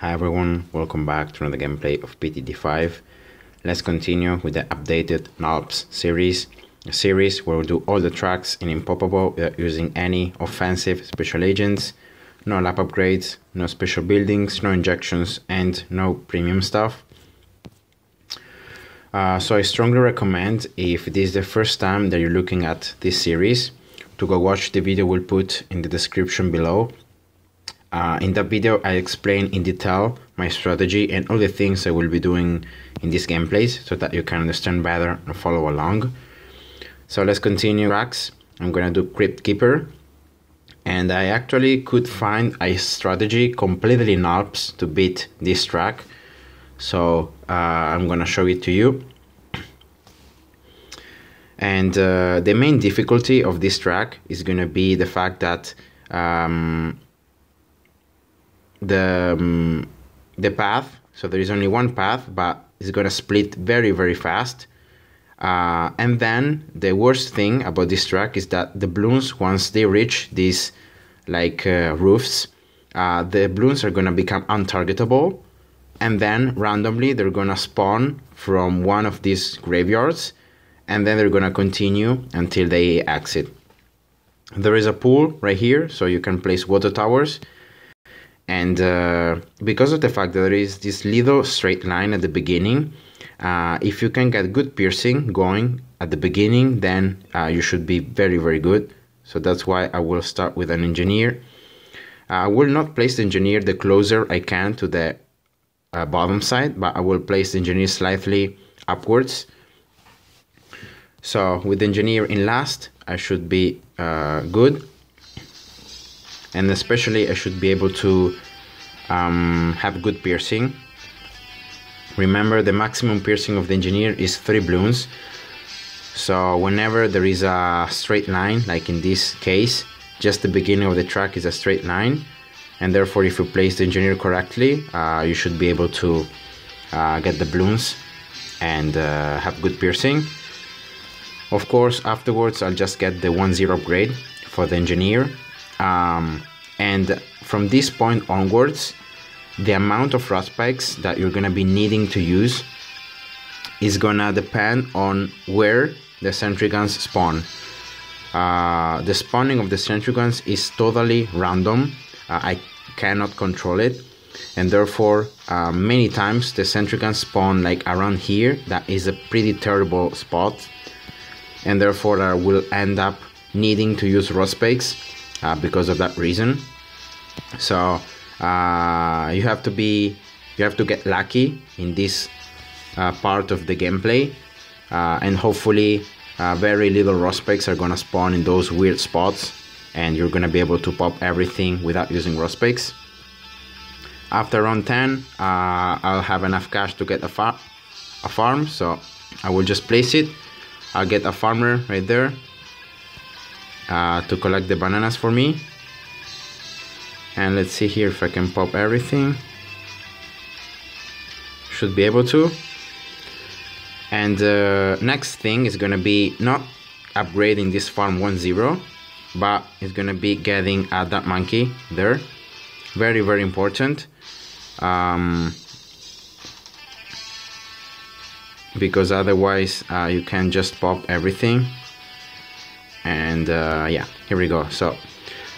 Hi everyone, welcome back to another gameplay of BTD5. Let's continue with the updated Nalps series, a series where we'll do all the tracks in Impoppable without using any offensive special agents, no lap upgrades, no special buildings, no injections, and no premium stuff. So I strongly recommend, if this is the first time that you're looking at this series, to go watch the video we'll put in the description below. In that video I explain in detail my strategy and all the things I will be doing in these gameplays so that you can understand better and follow along. So let's continue tracks. I'm gonna do Crypt Keeper, and I actually could find a strategy completely Nalps to beat this track, so I'm gonna show it to you. And the main difficulty of this track is gonna be the fact that the path, so there is only one path, but it's gonna split very fast, and then the worst thing about this track is that the balloons, once they reach these roofs, the balloons are gonna become untargetable, and then randomly they're gonna spawn from one of these graveyards, and then they're gonna continue until they exit. There is a pool right here, so you can place water towers. And because of the fact that there is this little straight line at the beginning, if you can get good piercing going at the beginning, then you should be very good. So that's why I will start with an engineer. I will not place the engineer the closer I can to the bottom side, but I will place the engineer slightly upwards. So with the engineer in last, I should be good. And especially I should be able to have good piercing. Remember, the maximum piercing of the engineer is 3 balloons. So whenever there is a straight line, like in this case, just the beginning of the track is a straight line, and therefore if you place the engineer correctly, you should be able to get the balloons and have good piercing. Of course, afterwards I'll just get the 1-0 upgrade for the engineer. And from this point onwards, the amount of rod spikes that you're gonna be needing to use is gonna depend on where the sentry guns spawn. The spawning of the sentry guns is totally random. I cannot control it, and therefore many times the sentry guns spawn like around here. That is a pretty terrible spot, and therefore I will end up needing to use rod spikes because of that reason. So you have to get lucky in this part of the gameplay, and hopefully very little rod spikes are gonna spawn in those weird spots, and you're gonna be able to pop everything without using rod spikes. After round 10, I'll have enough cash to get a farm, so I will just place it. I'll get a farmer right there to collect the bananas for me. And let's see here if I can pop everything. Should be able to. And next thing is gonna be not upgrading this farm 1-0, but it's gonna be getting that monkey there. Very important. Because otherwise you can just pop everything. And yeah, here we go. So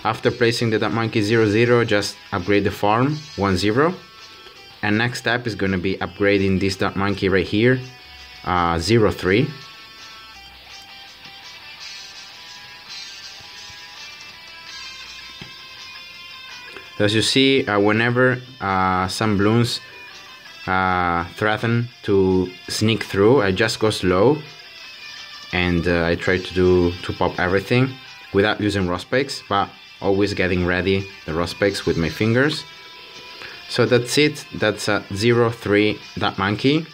after placing the Duck Monkey 0-0, just upgrade the farm 1-0. And next step is going to be upgrading this Duck Monkey right here 0-3. As you see, whenever some balloons threaten to sneak through, I just go slow, and I try to pop everything without using rod spikes, but always getting ready the rod spikes with my fingers. So that's it. That's a 0-3 Duck Monkey.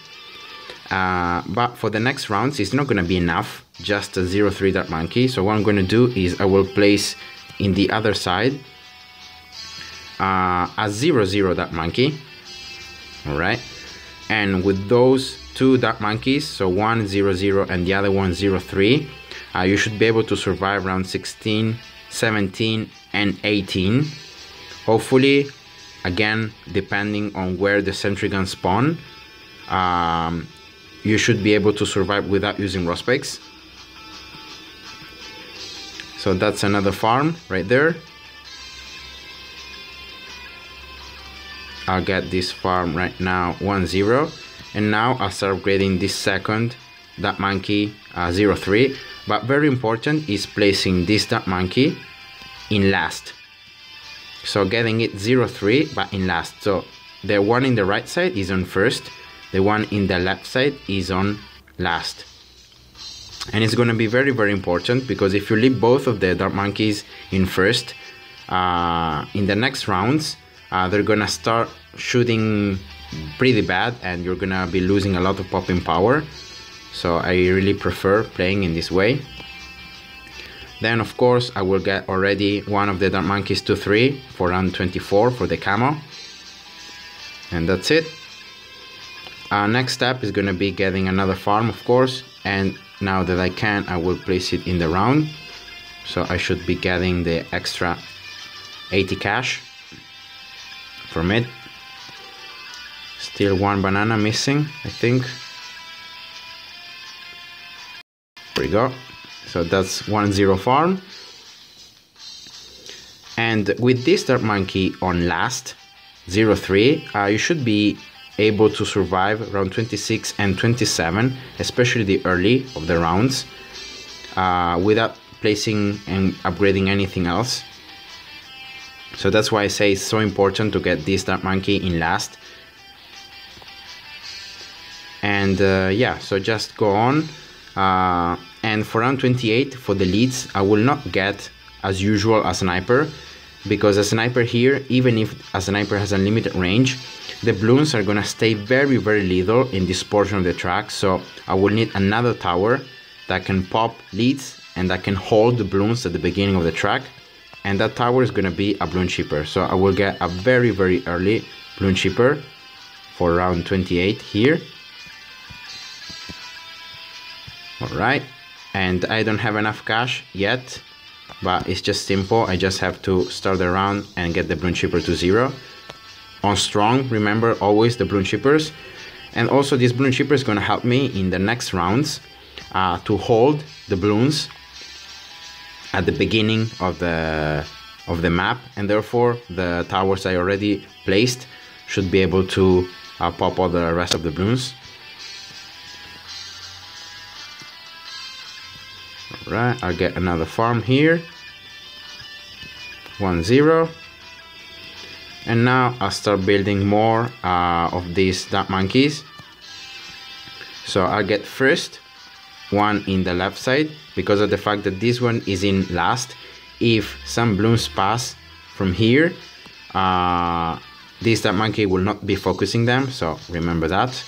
But for the next rounds, it's not going to be enough just a 0-3 Duck Monkey. So what I'm going to do is I will place in the other side a 0-0 Duck Monkey. Alright, and with those 2 Duck Monkeys, so one 0-0 and the other one 0-3, you should be able to survive round 16, 17 and 18. Hopefully again, depending on where the sentry guns spawn, you should be able to survive without using Rospecs. So that's another farm right there. I'll get this farm right now 1-0, and now I'll start upgrading this second That Monkey 0-3. But very important is placing this That Monkey in last. So getting it 0-3 but in last. So the one in the right side is on first, the one in the left side is on last. And it's going to be very, very important, because if you leave both of the Dark Monkeys in first, in the next rounds, they're going to start shooting pretty bad, and you're going to be losing a lot of popping power. So I really prefer playing in this way. Then of course I will get already one of the Dark Monkeys 2-3 for round 24 for the camo. And that's it. Next step is going to be getting another farm, of course, and now that I can, I will place it in the round. So I should be getting the extra 80 cash from it. Still one banana missing, I think. There we go. So that's 1-0 farm. And with this Dark Monkey on last, 0-3, you should be able to survive round 26 and 27, especially the early of the rounds, without placing and upgrading anything else. So that's why I say it's so important to get this Dark Monkey in last. And yeah, so just go on. And for round 28, for the leads, I will not get, as usual, a sniper, because a sniper here, even if a sniper has unlimited range, the balloons are gonna stay very, very little in this portion of the track. So I will need another tower that can pop leads and that can hold the balloons at the beginning of the track. And that tower is gonna be a balloon shipper. So I will get a very, very early balloon shipper for round 28 here. Alright, and I don't have enough cash yet, but it's just simple. I just have to start the round and get the balloon shipper to 0. On strong, remember always the balloon shippers. And also this balloon shipper is going to help me in the next rounds to hold the balloons at the beginning of the map, and therefore the towers I already placed should be able to pop all the rest of the balloons. Alright, I'll get another farm here. 1-0. And now I'll start building more of these Dark Monkeys. So I'll get first one in the left side, because of the fact that this one is in last. If some balloons pass from here, this Dark Monkey will not be focusing them, so remember that.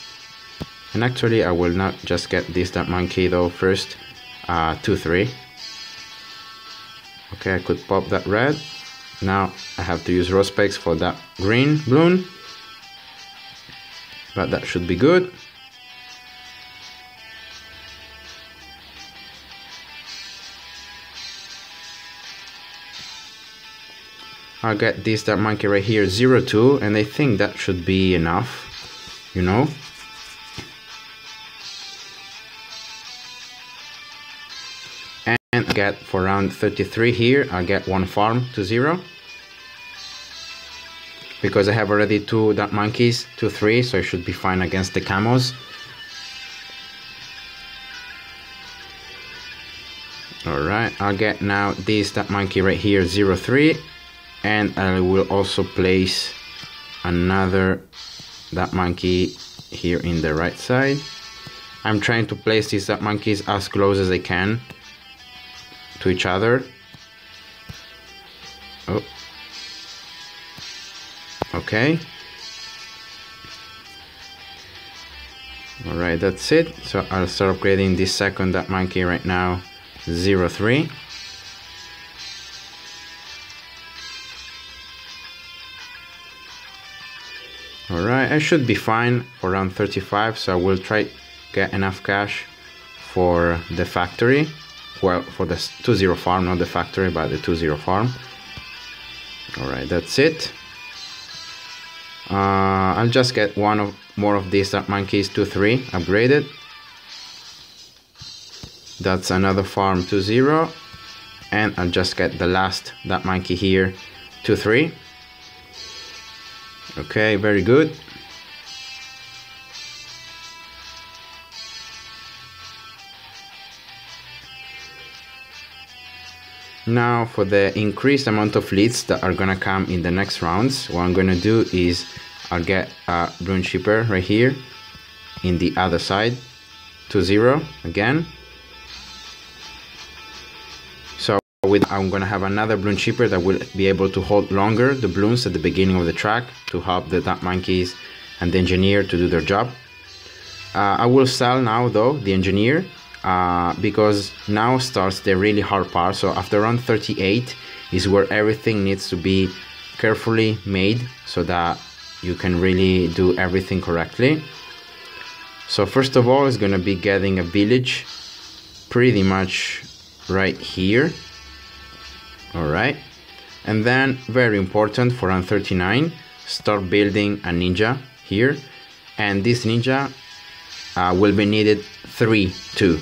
And actually I will not just get this Dark Monkey though first. 2-3. Okay, I could pop that red. Now I have to use Rospecs for that green balloon, but that should be good. I'll get this Dark Monkey right here 0-2, and I think that should be enough, you know. And get for round 33 here, I'll get one farm to 0, because I have already two Dark Monkeys 2-3, so I should be fine against the camos. Alright, I'll get now this Dark Monkey right here 0-3, and I will also place another Dark Monkey here in the right side. I'm trying to place these Dark Monkeys as close as I can to each other. Oh, okay. Alright, that's it. So I'll start upgrading this second Dark Monkey right now 0-3. Alright, I should be fine for round 35, so I will try get enough cash for the factory. Well, for the 2-0 farm, not the factory, but the 2-0 farm. Alright, that's it. I'll just get more of these dark monkeys 2-3 upgraded. That's another farm 2-0, and I'll just get the last dark monkey here 2-3. Okay, very good. Now for the increased amount of leads that are gonna come in the next rounds, what I'm gonna do is I'll get a Rune Shipper right here in the other side, 2-0 again. So I'm gonna have another Bloon Shipper that will be able to hold longer the balloons at the beginning of the track to help the dark monkeys and the engineer to do their job. I will sell now though the engineer, because now starts the really hard part. So after round 38 is where everything needs to be carefully made so that you can really do everything correctly. So first of all, it's gonna be getting a village pretty much right here. All right, and then very important for round 39, start building a ninja here, and this ninja will be needed 3-2.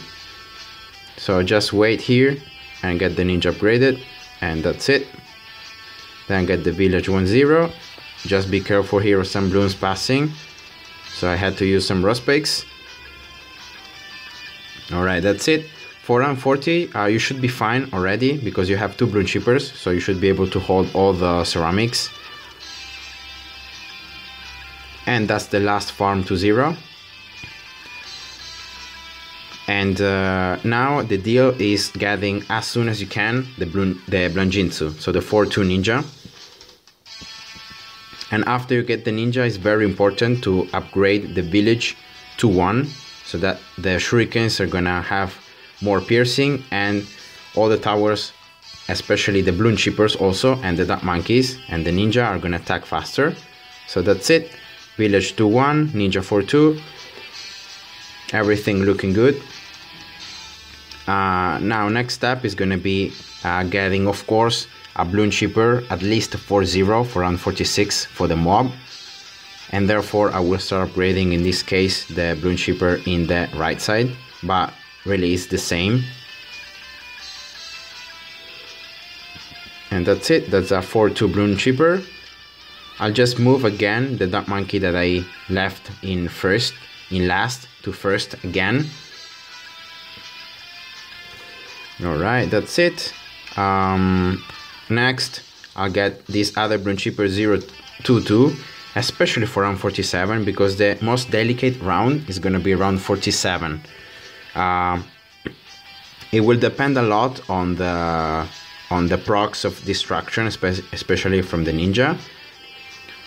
So just wait here and get the ninja upgraded, and that's it. Then get the village 1-0. Just be careful here with some balloons passing, so I had to use some rust bakes. Alright, that's it. For round 40, you should be fine already because you have 2 Bloon Shippers, so you should be able to hold all the ceramics. And that's the last farm 2-0. And now the deal is getting as soon as you can the Blanjinsu, so the 4-2 ninja. And after you get the ninja, it's very important to upgrade the village to 1, so that the shurikens are gonna have more piercing, and all the towers, especially the Bloon Shippers also, and the dark monkeys and the ninja are gonna attack faster. So that's it. Village 2-1, ninja 4-2. Everything looking good. Now next step is gonna be getting, of course, a Bloon Shipper at least 4-0 for round 46 for the mob, and therefore I will start upgrading in this case the Bloon Shipper in the right side, but really it's the same. And that's it. That's a 4-2 Bloon Shipper. I'll just move again the dark monkey that I left in last to first again. Alright, that's it. Next, I'll get this other Bloon Shipper 0-2-2, especially for round 47, because the most delicate round is gonna be round 47. It will depend a lot on the procs of destruction, especially from the ninja.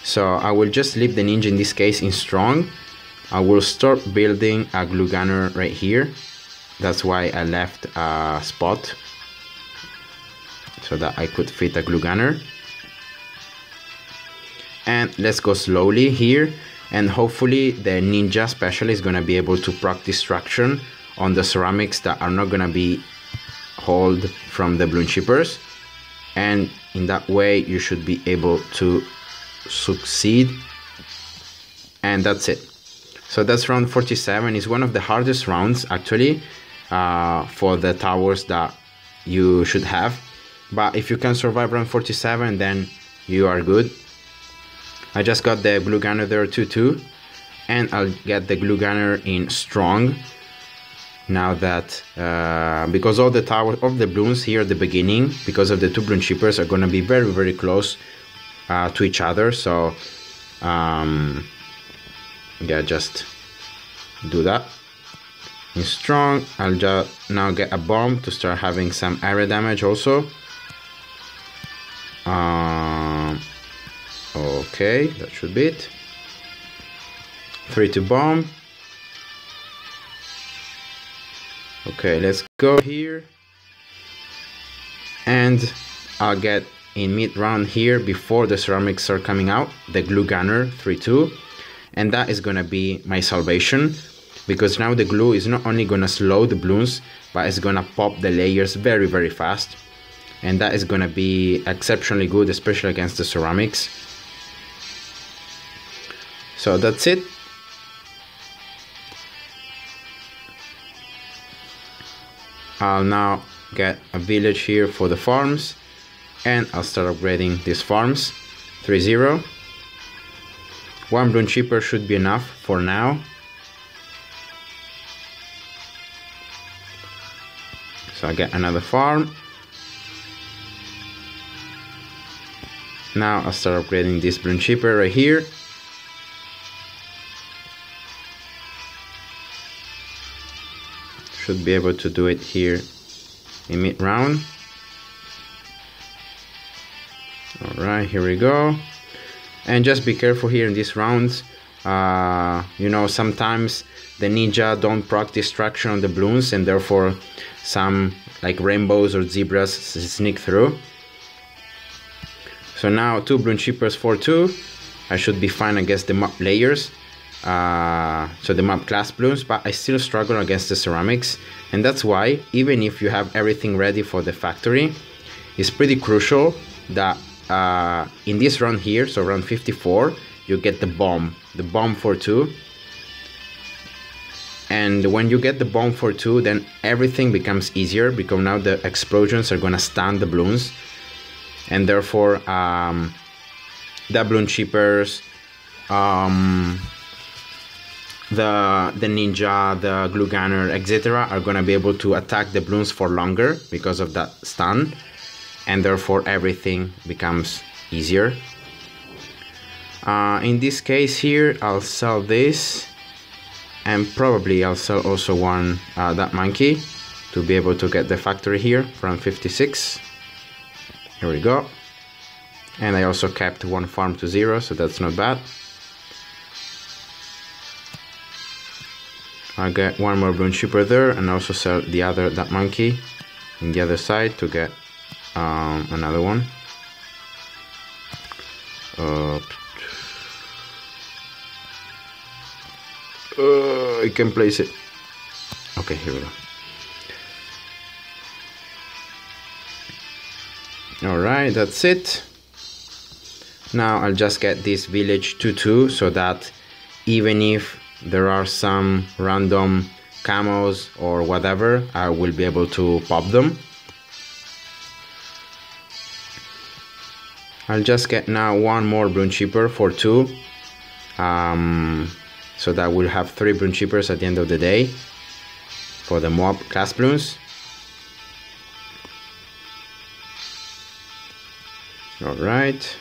So I will just leave the ninja in this case in strong. I will start building a glue gunner right here. That's why I left a spot so that I could fit a glue gunner. And let's go slowly here, and hopefully the ninja special is gonna be able to proc destruction on the ceramics that are not gonna be hold from the Bloon Shippers, and in that way you should be able to succeed. And that's it. So that's round 47. Is one of the hardest rounds actually for the towers that you should have, but if you can survive round 47, then you are good. I just got the glue gunner there 2-2, and I'll get the glue gunner in strong now that because all the towers of the balloons here at the beginning, because of the 2 Bloon Shippers, are gonna be very close to each other. So yeah, just do that in strong. I'll just now get a bomb to start having some area damage also. Okay, that should be it. 3-2 bomb. Okay, let's go here, and I'll get in mid round here before the ceramics are coming out the glue gunner 3-2, and that is gonna be my salvation, because now the glue is not only gonna slow the balloons, but it's gonna pop the layers very fast, and that is gonna be exceptionally good, especially against the ceramics. So that's it. I'll now get a village here for the farms, and I'll start upgrading these farms. 3-0. 1 bloon chipper should be enough for now. So I get another farm. Now I'll start upgrading this bloon chipper right here. Should be able to do it here in mid round. Alright, here we go. And just be careful here in these rounds. You know, sometimes the ninja don't proc distraction on the balloons, and therefore some like rainbows or zebras sneak through. So now 2 bloon chippers for 2. I should be fine against the mob layers. So the mob class balloons, but I still struggle against the ceramics, and that's why even if you have everything ready for the factory, it's pretty crucial that in this round here, so round 54, you get the bomb for 2. And when you get the bomb for 2, then everything becomes easier, because now the explosions are gonna stun the balloons, and therefore the bloon chippers, the ninja, the glue gunner, etc. are gonna be able to attack the balloons for longer because of that stun, and therefore everything becomes easier. In this case here, I'll sell this, and probably I'll sell also one that monkey to be able to get the factory here from 56. Here we go. And I also kept 1 farm to 0, so that's not bad. I'll get 1 more bloon chipper there, and also sell the other that monkey in the other side to get another one. I can place it. Okay, here we go. Alright, that's it. Now I'll just get this village 2-2, so that even if there are some random camos or whatever, I will be able to pop them. I'll just get now 1 more bloon chipper for 2, so that we'll have 3 bloon chippers at the end of the day for the mob class balloons. Alright.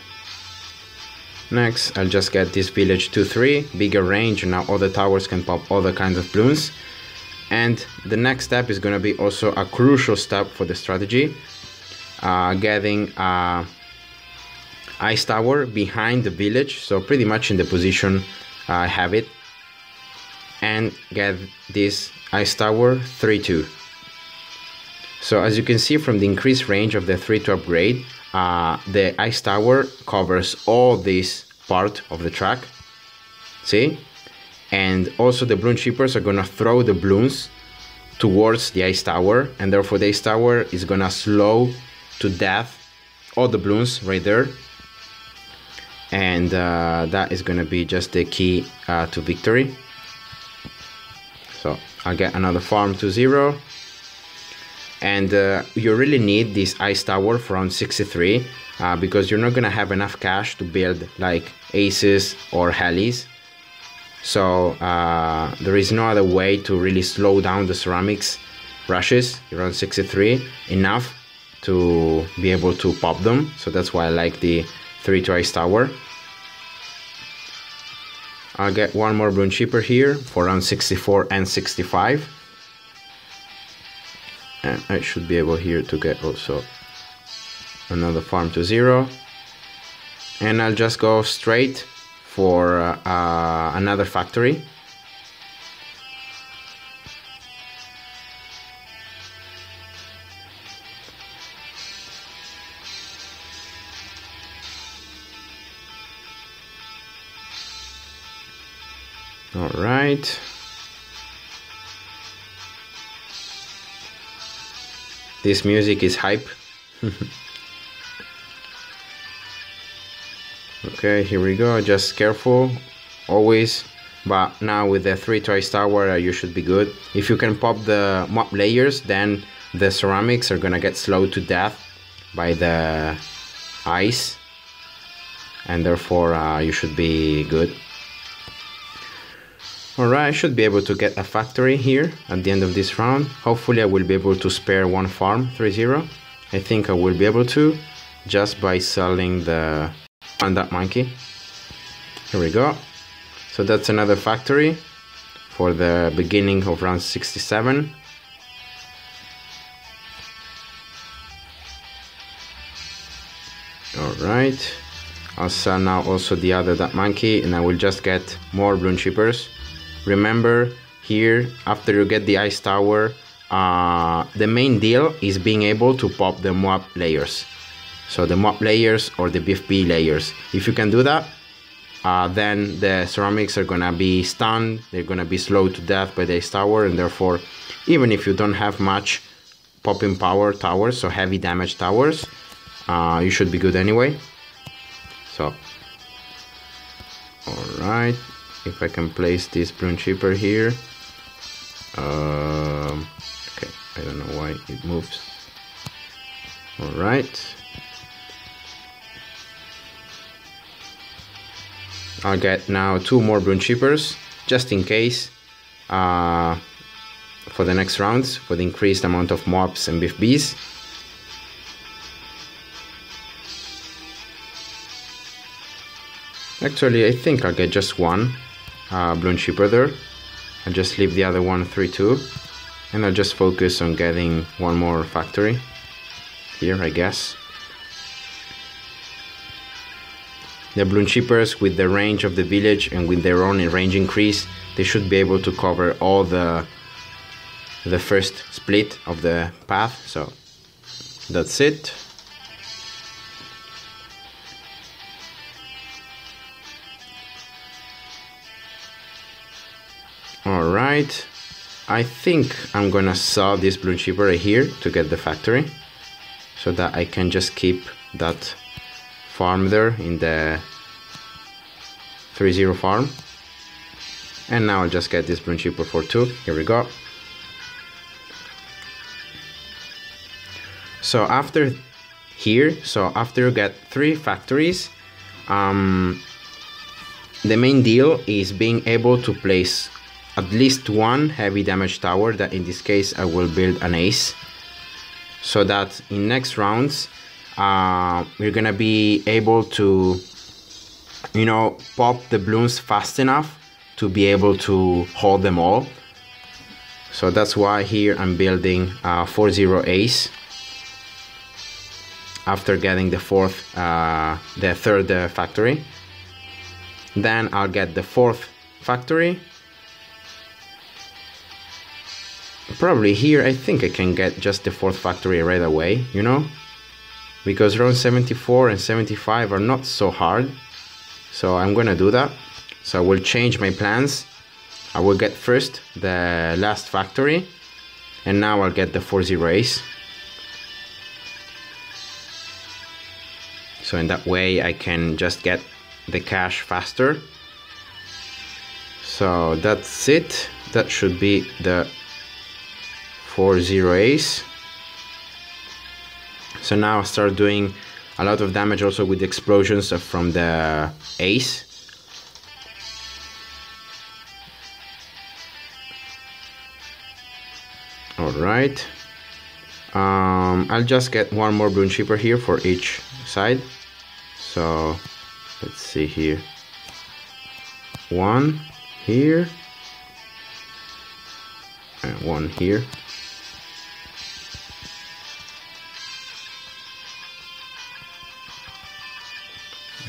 Next, I'll just get this village 2-3, bigger range, and now all the towers can pop all the kinds of balloons. And the next step is going to be also a crucial step for the strategy, getting ice tower behind the village, so pretty much in the position I have it, and get this ice tower 3-2. So as you can see from the increased range of the 3-2 upgrade, the ice tower covers all this part of the track, see? And also the bloon chippers are gonna throw the balloons towards the ice tower, and therefore the ice tower is gonna slow to death all the balloons right there, and that is gonna be just the key to victory. So I'll get another farm to 0. And you really need this ice tower from 63, because you're not gonna have enough cash to build like aces or helis. So there is no other way to really slow down the ceramics rushes around 63 enough to be able to pop them. So that's why I like the 3-2 ice tower. I'll get 1 more bloon chipper here for round 64 and 65. And I should be able here to get also another farm to 0. And I'll just go straight for another factory. All right. This music is hype. Okay, here we go. Just careful. always. But now with the 3 twice tower, you should be good. If you can pop the mob layers, then the ceramics are gonna get slowed to death by the ice, and therefore you should be good. Alright, I should be able to get a factory here at the end of this round. Hopefully I will be able to spare one farm, 3-0. I think I will be able to, just by selling the that monkey. Here we go. So that's another factory for the beginning of round 67. Alright, I'll sell now also the other that monkey, and I will just get more bloon chippers. Remember here, after you get the ice tower, the main deal is being able to pop the mob layers. So the mob layers or the BFB layers. If you can do that, then the ceramics are gonna be stunned, they're gonna be slowed to death by the ice tower, and therefore, even if you don't have much popping power towers, so heavy damage towers, you should be good anyway. So, alright, if I can place this bloon chipper here. Okay, I don't know why it moves. Alright. I'll get now 2 more bloon chippers, just in case, for the next rounds, for the increased amount of mobs and BFBs. Actually, I think I'll get just 1 bloon chipper there. I'll just leave the other one 3-2, and I'll just focus on getting 1 more factory here, I guess. The bloon chippers, with the range of the village and with their own range increase, they should be able to cover all the first split of the path. So that's it. Alright, I think I'm gonna sell this bloon chipper right here to get the factory, so that I can just keep that farm there in the 3-0 farm. And now I'll just get this bloon chipper for 2. Here we go. So after here, so after you get 3 factories, the main deal is being able to place at least 1 heavy damage tower, that in this case I will build an ace, so that in next rounds we're gonna be able to, you know, pop the bloons fast enough to be able to hold them all. So that's why here I'm building 4-0 ace after getting the third factory. Then I'll get the 4th factory. Probably here I think I can get just the 4th factory right away, you know, because round 74 and 75 are not so hard. So I'm gonna do that. So I will change my plans. I will get first the last factory, and now I'll get the 4-0 ace. So in that way I can just get the cash faster. So that's it. That should be the 4-0 ace. So now I start doing a lot of damage also with the explosions from the ace. Alright. I'll just get 1 more bloon chipper here for each side. So let's see here. 1 here and 1 here.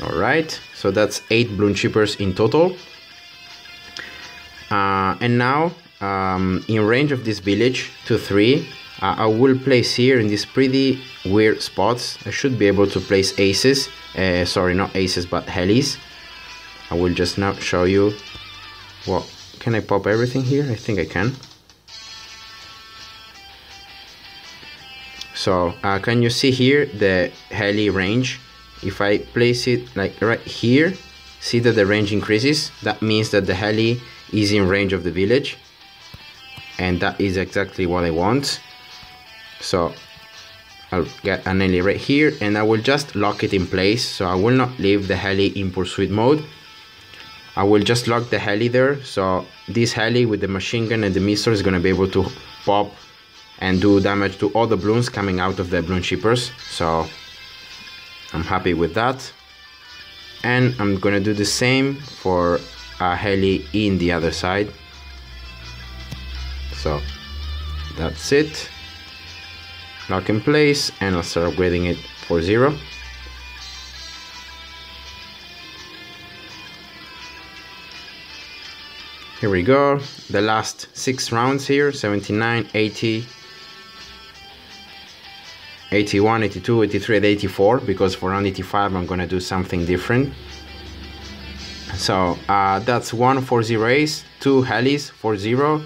Alright, so that's 8 bloon chippers in total. And now, in range of this village, 2-3, I will place here in these pretty weird spots. I should be able to place aces. Sorry, not aces, but helis. I will just now show you. Well, can I pop everything here? I think I can. So, can you see here the heli range? If I place it like right here, see that the range increases. That means that the heli is in range of the village, and that is exactly what I want. So I'll get an heli right here, and I will just lock it in place. So I will not leave the heli in pursuit mode. I will just lock the heli there. So this heli with the machine gun and the missile is going to be able to pop and do damage to all the balloons coming out of the balloon shippers. So I'm happy with that. And I'm going to do the same for a heli in the other side. So that's it. Lock in place, and I'll start upgrading it for 0. Here we go. The last 6 rounds here: 79, 80, 81, 82, 83, and 84. Because for round 85 I'm gonna do something different. So that's 1 4-0 ace, 2 helis 4-0,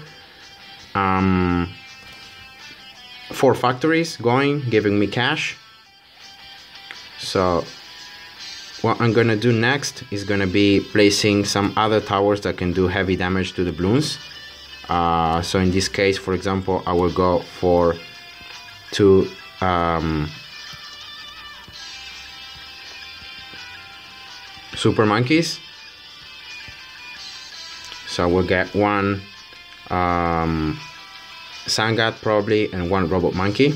4 factories going, giving me cash. So what I'm gonna do next is gonna be placing some other towers that can do heavy damage to the balloons. So in this case, for example, I will go for 2 super monkeys. So I will get 1 Sangat probably, and 1 robot monkey.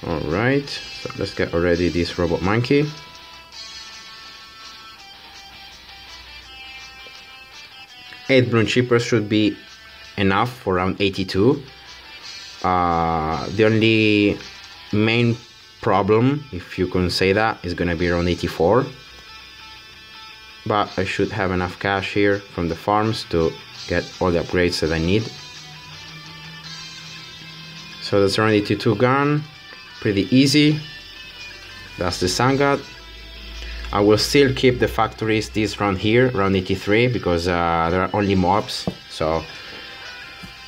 Alright, so let's get already this robot monkey. Eight balloon shippers should be enough for round 82. The only main problem, if you can say that, is gonna be around 84, but I should have enough cash here from the farms to get all the upgrades that I need. So that's around 82 gun, pretty easy. That's the Sangat. I will still keep the factories this round here, round 83, because there are only mobs, so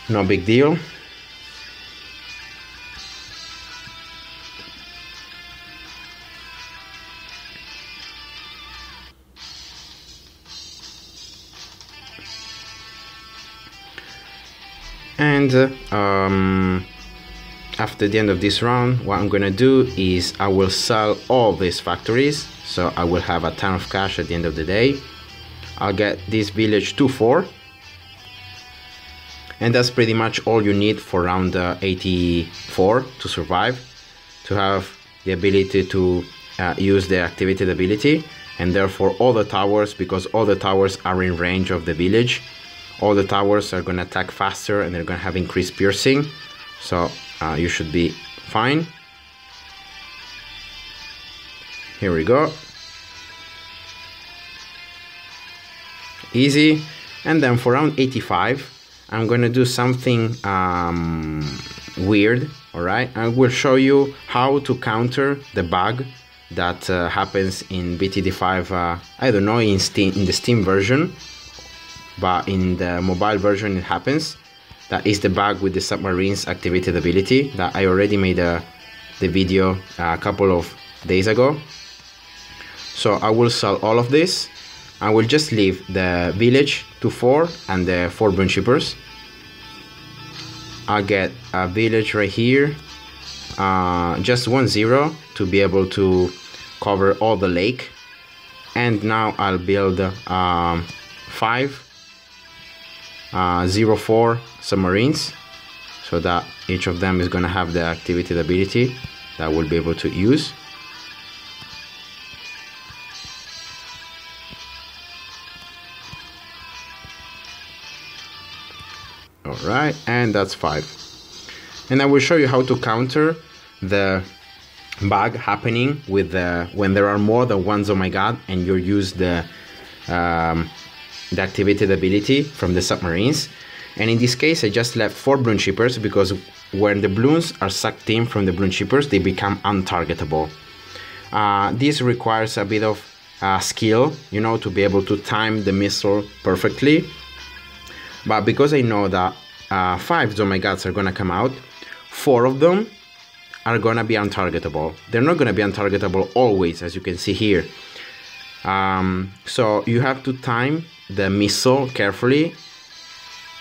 no big deal. And after the end of this round, what I'm gonna do is I will sell all these factories, so I will have a ton of cash at the end of the day. I'll get this village to 4, and that's pretty much all you need for round 84 to survive, to have the ability to use the activated ability, and therefore all the towers, because all the towers are in range of the village, all the towers are going to attack faster and they're going to have increased piercing. So you should be fine. Here we go. Easy. And then for round 85, I'm going to do something weird. Alright, I will show you how to counter the bug that happens in BTD5. I don't know, in the Steam version, but in the mobile version it happens. That is the bug with the submarines activated ability that I already made the video a couple of days ago. So I will sell all of this. I will just leave the village to 4 and the 4 balloon shippers. I'll get a village right here, just 1-0 to be able to cover all the lake. And now I'll build 5 0-4 submarines, so that each of them is going to have the activated ability that we'll be able to use. Alright, and that's 5. And I will show you how to counter the bug happening with when there are more than one oh my god and you use the activated ability from the submarines. And in this case I just left 4 balloon shippers, because when the balloons are sucked in from the balloon shippers they become untargetable. This requires a bit of skill, you know, to be able to time the missile perfectly. But because I know that 5 Zomagats are gonna come out. 4 of them are gonna be untargetable. They're not gonna be untargetable always, as you can see here. So you have to time the missile carefully,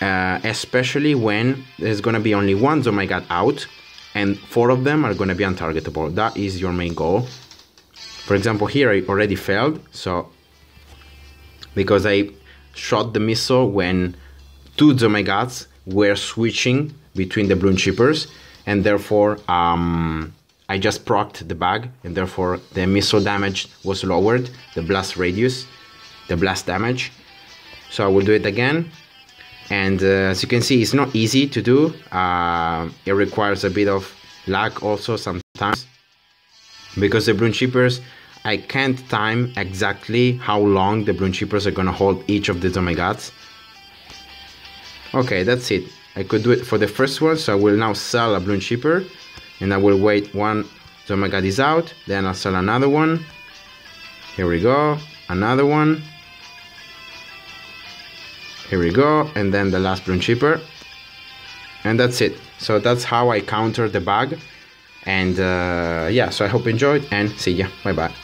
especially when there's gonna be only 1 Zomagat out and 4 of them are gonna be untargetable. That is your main goal. For example, here I already failed, so because I shot the missile when 2 Zomagats were switching between the balloon chippers, and therefore I just procced the bag, and therefore the missile damage was lowered, the blast radius, the blast damage. So I will do it again, and as you can see, it's not easy to do. It requires a bit of luck also sometimes, because the balloon chippers, I can't time exactly how long the balloon chippers are gonna hold each of the Zomagats. Okay, that's it. I could do it for the first one, so I will now sell a balloon chipper, and I will wait 1 Zomagat is out, then I'll sell another one. Here we go, another one. Here we go, and then the last balloon chipper. And that's it. So that's how I counter the bug. And yeah, so I hope you enjoyed, and see ya. Bye bye.